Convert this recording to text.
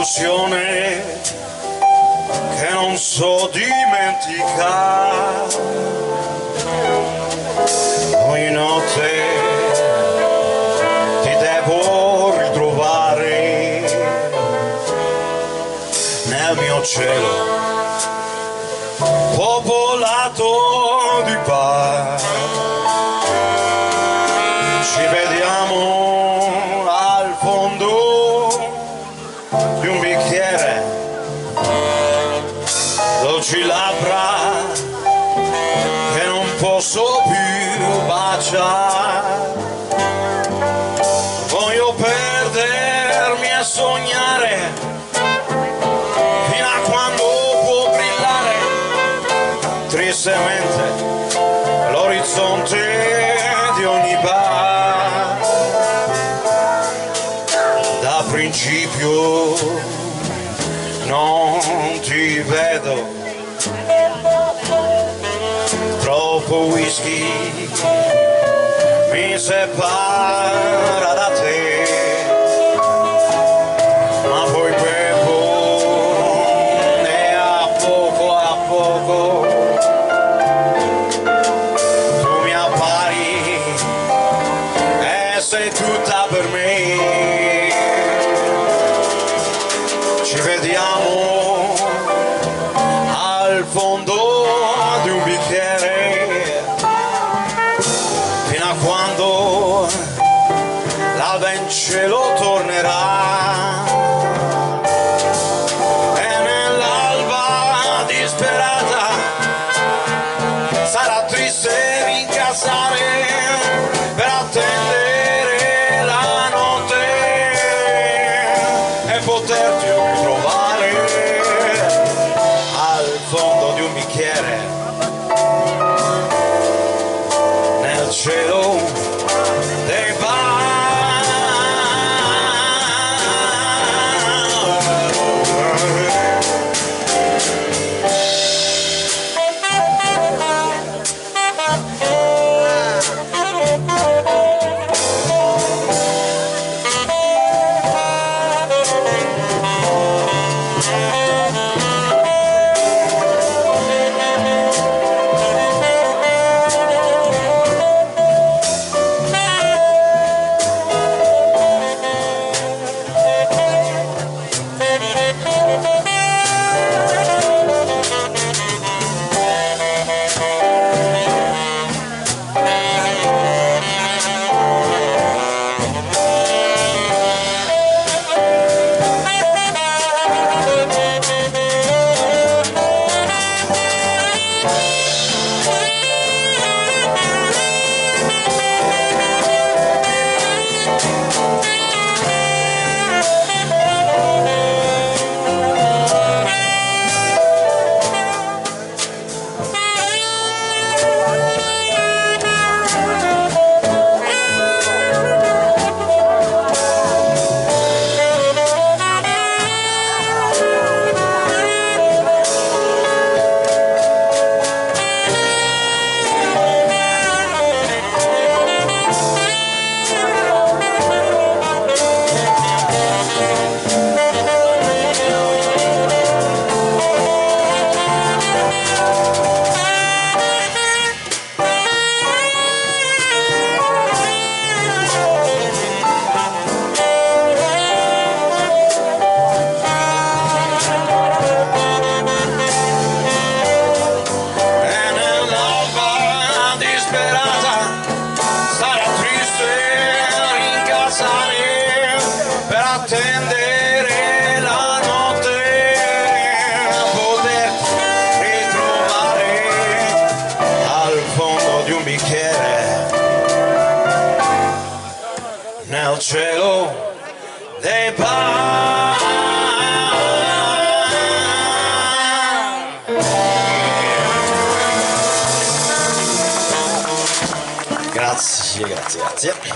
un'illusione che non so dimenticare. Ogni notte ti devo ritrovare nel mio cielo popolato di pace. Ci vediamo al fondo di un bicchiere, dolci labbra che non posso più baciare. Voglio perdermi a sognare fino a quando può brillare tristemente l'orizzonte di ogni bar. Da principio non ti vedo, troppo whisky mi separa da te, ma poi bevo e a poco tu mi appari e sei tutta per me. Ci vediamo al fondo di un bicchiere fino a quando l'alba in cielo tornerà, e nell'alba disperata sarà triste rincasare per attendere la notte e poterti ritrovare al fondo di un bicchiere nel cielo dei bar. Attendere la notte, poterti ritrovare al fondo di un bicchiere nel cielo dei bar. Grazie.